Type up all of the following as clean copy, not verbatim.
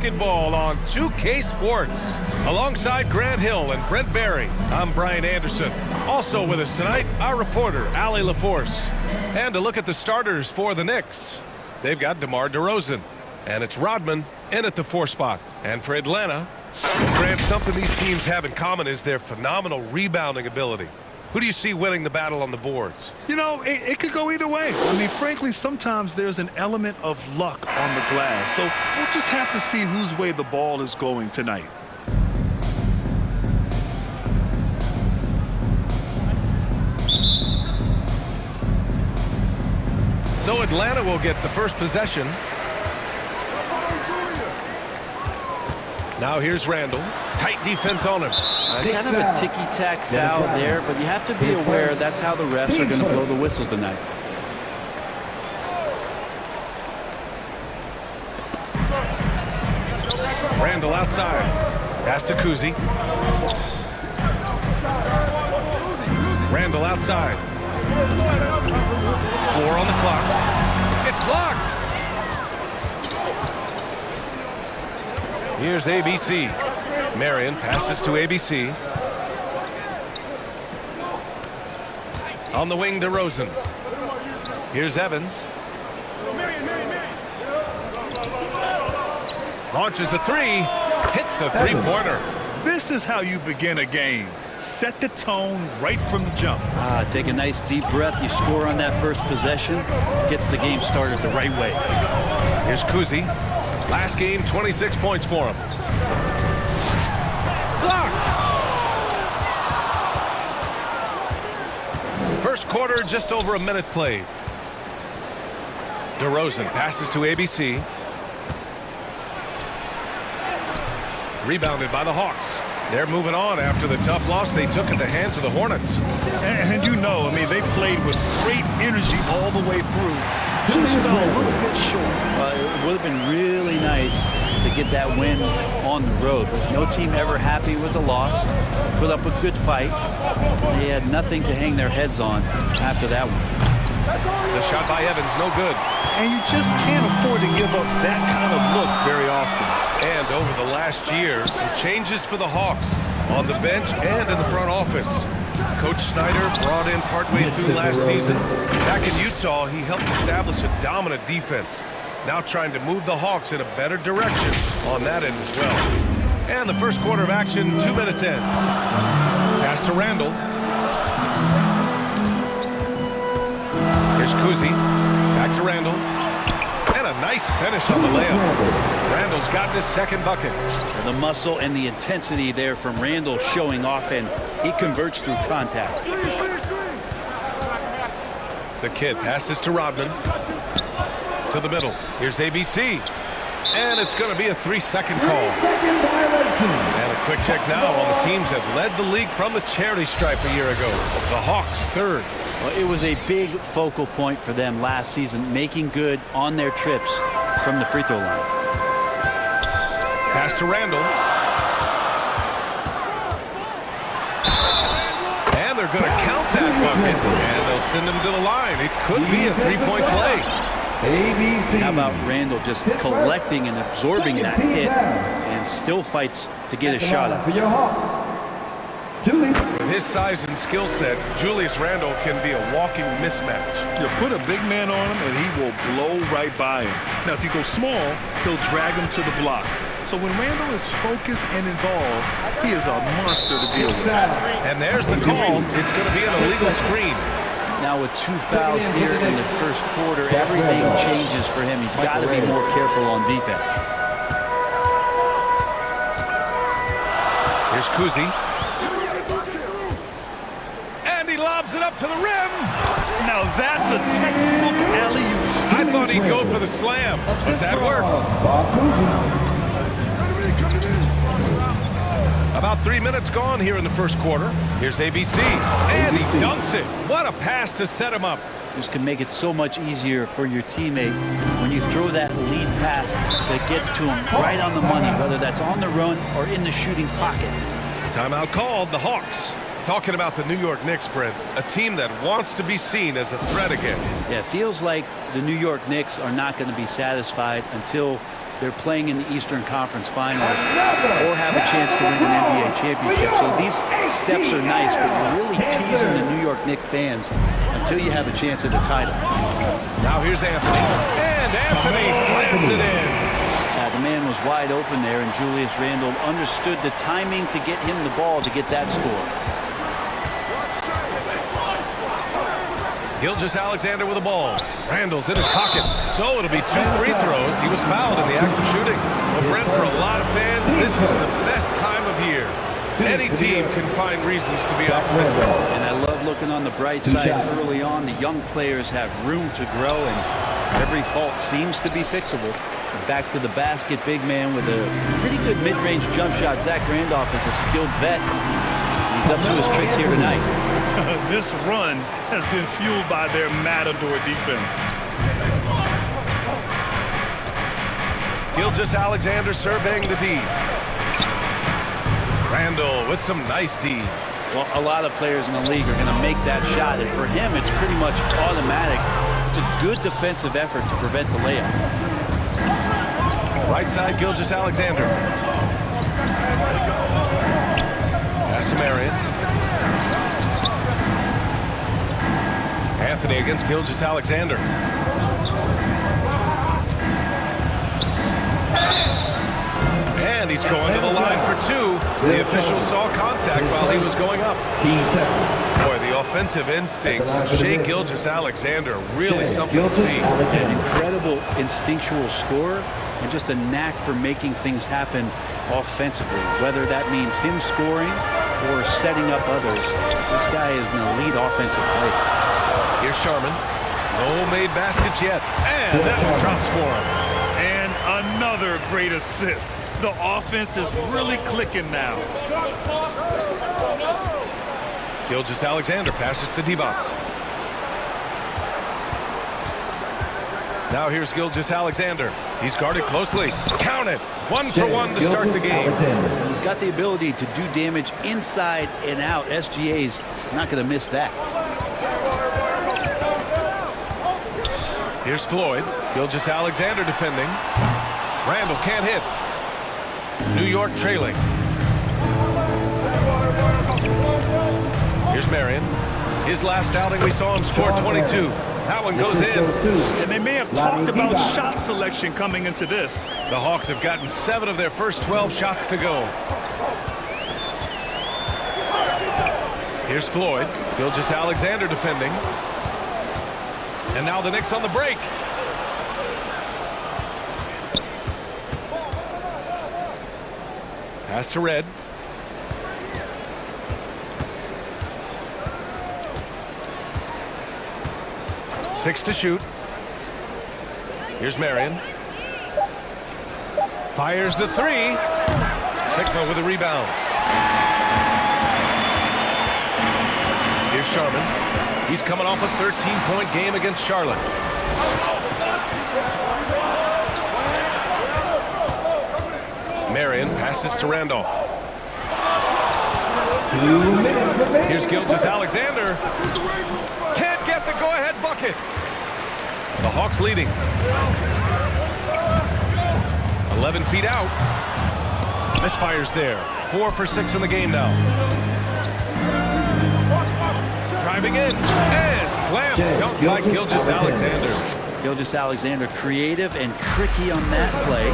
basketball on 2K Sports. Alongside Grant Hill and Brent Barry, I'm Brian Anderson. Also with us tonight, our reporter, Allie LaForce. And to look at the starters for the Knicks, they've got DeMar DeRozan. And it's Rodman in at the 4 spot. And for Atlanta, Grant, something these teams have in common is their phenomenal rebounding ability. Who do you see winning the battle on the boards? You know, it could go either way. I mean, frankly, sometimes there's an element of luck on the glass. So we'll just have to see whose way the ball is going tonight. So Atlanta will get the first possession. Now here's Randall. Tight defense on him. Kind of a ticky-tack foul there, but you have to be aware that's how the refs are going to blow the whistle tonight. Randall outside. Pass to Kuzi. Randall outside. 4 on the clock. It's blocked. Here's ABC. Marion passes to ABC. On the wing, DeRozan. Here's Evans. Launches a 3. Hits a 3-pointer. This is how you begin a game. Set the tone right from the jump. Take a nice deep breath. You score on that first possession. Gets the game started the right way. Here's Kuzi. Last game, 26 points for him. Blocked. First quarter, just over a minute played. DeRozan passes to ABC. Rebounded by the Hawks. They're moving on after the tough loss they took at the hands of the Hornets. And you know, I mean, they played with great energy all the way through. Just fell a little bit short. It would have been really nice to get that win on the road, but no team ever happy with the loss. Put up a good fight. They had nothing to hang their heads on after that one. The shot by Evans, no good. And you just can't afford to give up that kind of look very often. And over the last year, some changes for the Hawks on the bench and in the front office. Coach Snyder brought in partway through last season. Back in Utah, he helped establish a dominant defense. Now trying to move the Hawks in a better direction on that end as well. And the first quarter of action, 2 minutes in. Pass to Randall. Here's Kuzi. Back to Randall. And a nice finish on the layup. Randall's gotten his second bucket. The muscle and the intensity there from Randall showing off, and he converts through contact. The kid passes to Rodman. To the middle. Here's ABC. And it's going to be a 3-second call. And a quick check now on the teams that led the league from the charity stripe a year ago. The Hawks third. Well, it was a big focal point for them last season, making good on their trips from the free throw line. Pass to Randall. And they're going to count that bucket. And they'll send him to the line. It could be a 3-point play. How about Randall just collecting and absorbing that hit and still fights to get a shot up. With his size and skill set, Julius Randle can be a walking mismatch. You put a big man on him and he will blow right by him. Now, if you go small, he'll drag him to the block. So when Randall is focused and involved, he is a monster to deal with. And there's the call. It's going to be an illegal screen. Now with 2 fouls here in the first quarter, everything changes for him. He's got to be more careful on defense. Here's Kuzi. And he lobs it up to the rim. Now that's a textbook alley-oop. I thought he'd go for the slam, but that worked. About 3 minutes gone here in the first quarter. Here's ABC, and he dunks it. What a pass to set him up. This can make it so much easier for your teammate when you throw that lead pass that gets to him right on the money, whether that's on the run or in the shooting pocket. Timeout called. The Hawks. Talking about the New York Knicks, Brent, a team that wants to be seen as a threat again. Yeah, it feels like the New York Knicks are not going to be satisfied until they're playing in the Eastern Conference Finals or have a chance to win an NBA championship. So these steps are nice, but you're really teasing the New York Knicks fans until you have a chance at a title. Now here's Anthony. And Anthony slams it in. The man was wide open there, and Julius Randle understood the timing to get him the ball to get that score. Gilgeous-Alexander with the ball. Randle's in his pocket. So it'll be 2 free throws. He was fouled in the act of shooting. Well, Brent, for a lot of fans, this is the best time of year. Any team can find reasons to be optimistic. And I love looking on the bright side early on. The young players have room to grow, and every fault seems to be fixable. Back to the basket, big man with a pretty good mid-range jump shot. Zach Randolph is a skilled vet. He's up to his tricks here tonight. This run has been fueled by their matador defense. Gilgeous-Alexander surveying the D. Randle with some nice D. Well, a lot of players in the league are going to make that shot, and for him, it's pretty much automatic. It's a good defensive effort to prevent the layup. Right side, Gilgeous-Alexander. Pass to Marion. Anthony against Gilgeous-Alexander. And he's going to the line for 2. The official saw contact while he was going up. Boy, the offensive instincts of Shai Gilgeous-Alexander, really something to see. An incredible instinctual scorer and just a knack for making things happen offensively, whether that means him scoring or setting up others. This guy is an elite offensive player. Here's Sharman. No made baskets yet. And that one drops for him. And another great assist. The offense is really clicking now. Gilgeous-Alexander passes to Divac. Now here's Gilgeous-Alexander. He's guarded closely. Count it. 1 for 1 to start the game. He's got the ability to do damage inside and out. SGA's not going to miss that. Here's Floyd. Gilgeous-Alexander defending. Randle can't hit. New York trailing. Here's Marion. His last outing, we saw him score 22. That one goes in. And they may have talked about shot selection coming into this. The Hawks have gotten 7 of their first 12 shots to go. Here's Floyd. Gilgeous-Alexander defending. And now the Knicks on the break. Pass to Red. Six to shoot. Here's Marion. Fires the 3. Sigma with a rebound. Here's Sharman. He's coming off a 13-point game against Charlotte. Marion passes to Randolph. 2 minutes remaining. Here's Gilgeous-Alexander. Can't get the go-ahead bucket. The Hawks leading. 11 feet out. Misfires there. 4 for 6 in the game now. Driving in. And slam dunk by Gilgeous-Alexander. Gilgeous-Alexander creative and tricky on that play.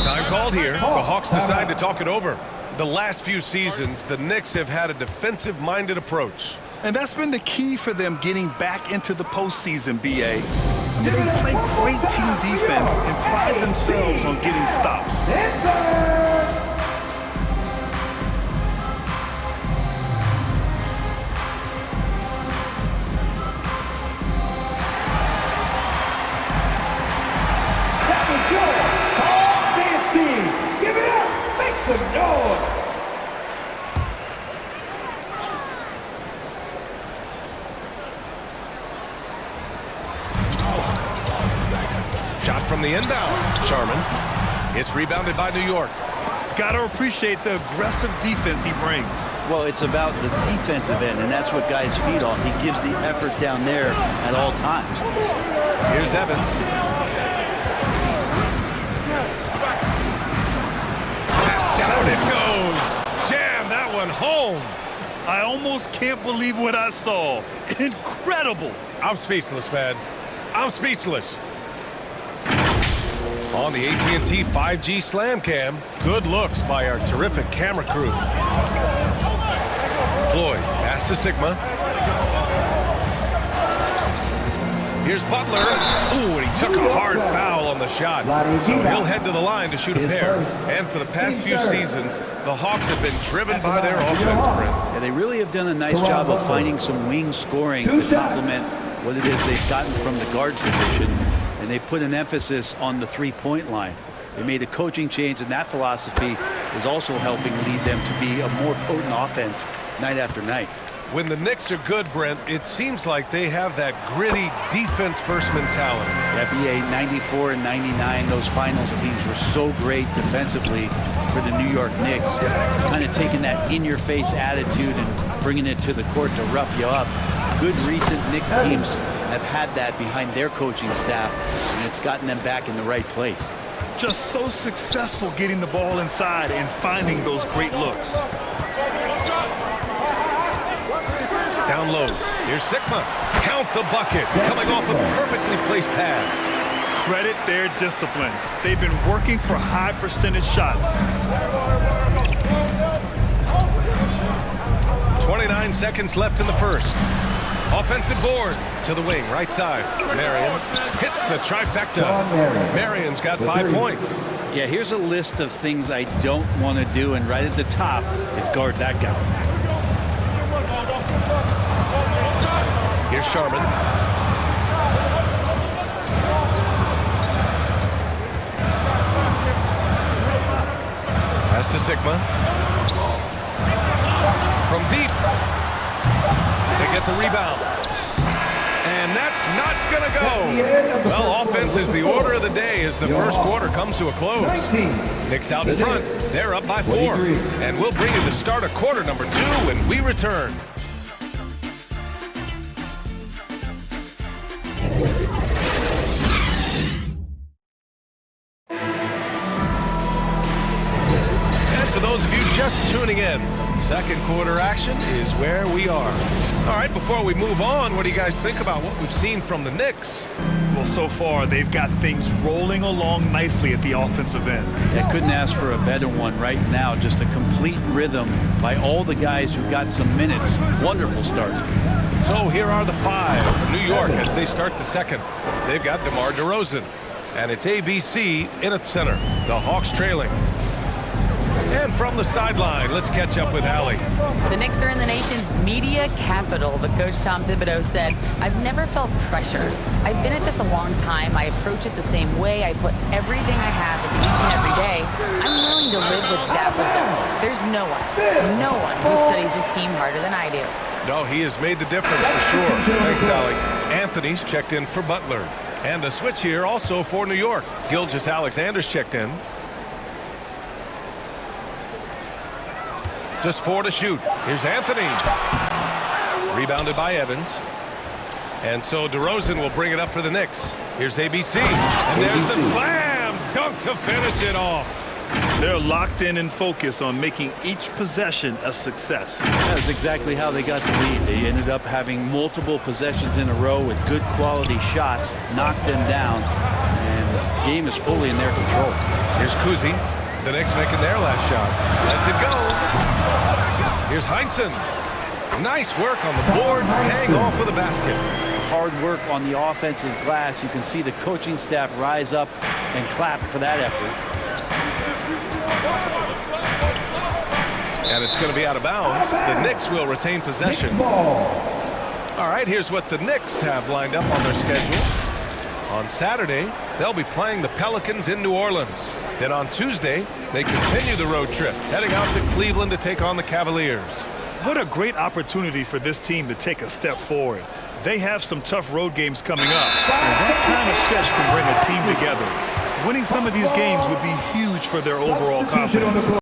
Time called here. The Hawks decide to talk it over. The last few seasons, the Knicks have had a defensive-minded approach. And that's been the key for them getting back into the postseason, B.A. They play great team defense and pride themselves on getting stops. Give it up! Make some noise! Shot from the inbound. Sharman. It's rebounded by New York. Gotta appreciate the aggressive defense he brings. Well, it's about the defensive end, and that's what guys feed off. He gives the effort down there at all times. Here's Evans. home. I almost can't believe what I saw. Incredible. I'm speechless, man. I'm speechless. On the AT&T 5G Slam Cam, good looks by our terrific camera crew. Floyd, pass to Sigma. Here's Butler. Ooh, and he took a hard foul on the shot. So he'll head to the line to shoot a pair. And for the past few seasons, the Hawks have been driven by their offense, Brent. Yeah, they really have done a nice job of finding some wing scoring to complement what it is they've gotten from the guard position. And they put an emphasis on the three-point line. They made a coaching change, and that philosophy is also helping lead them to be a more potent offense night after night. When the Knicks are good, Brent, it seems like they have that gritty defense-first mentality. NBA 94 and 99, those finals teams were so great defensively for the New York Knicks. Kind of taking that in-your-face attitude and bringing it to the court to rough you up. Good recent Knicks teams have had that behind their coaching staff, and it's gotten them back in the right place. Just so successful getting the ball inside and finding those great looks. Down low. Here's Sigma. Count the bucket. Coming off a perfectly placed pass. Credit their discipline. They've been working for high percentage shots. 29 seconds left in the first. Offensive board to the wing, right side. Marion hits the trifecta. Marion's got 5 points. Yeah, here's a list of things I don't want to do, and right at the top is guard that guy. Here's Sharman. Pass to Sigma. From deep. They get the rebound. And that's not going to go. Well, offense is the order of the day as the first quarter comes to a close. Knicks out in front. They're up by 4. And we'll bring you the start of quarter number 2 when we return. For those of you just tuning in, second quarter action is where we are. All right, before we move on, what do you guys think about what we've seen from the Knicks? Well, so far, they've got things rolling along nicely at the offensive end. I couldn't ask for a better one right now. Just a complete rhythm by all the guys who got some minutes. Wonderful start. So here are the 5 from New York as they start the second. They've got DeMar DeRozan, and it's ABC in at center. The Hawks trailing. And from the sideline, let's catch up with Allie. The Knicks are in the nation's media capital, but Coach Tom Thibodeau said, "I've never felt pressure. I've been at this a long time. I approach it the same way. I put everything I have into each and every day. I'm willing to live with that result. There's no one who studies his team harder than I do." No, he has made the difference for sure. Thanks, Allie. Anthony's checked in for Butler. And a switch here also for New York. Gilgeous-Alexander's checked in. Just 4 to shoot. Here's Anthony. Rebounded by Evans. And so DeRozan will bring it up for the Knicks. Here's ABC. And there's the slam dunk to finish it off. They're locked in and focused on making each possession a success. That's exactly how they got the lead. They ended up having multiple possessions in a row with good quality shots, knocked them down, and the game is fully in their control. Here's Kuzi. The Knicks making their last shot. Lets it go. Here's Heinsohn. Nice work on the boards, paying off with a basket. Hard work on the offensive glass. You can see the coaching staff rise up and clap for that effort. And it's going to be out of bounds. The Knicks will retain possession. All right, here's what the Knicks have lined up on their schedule. On Saturday, they'll be playing the Pelicans in New Orleans. Then on Tuesday, they continue the road trip, heading out to Cleveland to take on the Cavaliers. What a great opportunity for this team to take a step forward. They have some tough road games coming up, and that kind of stretch can bring a team together. Winning some of these games would be huge for their overall confidence.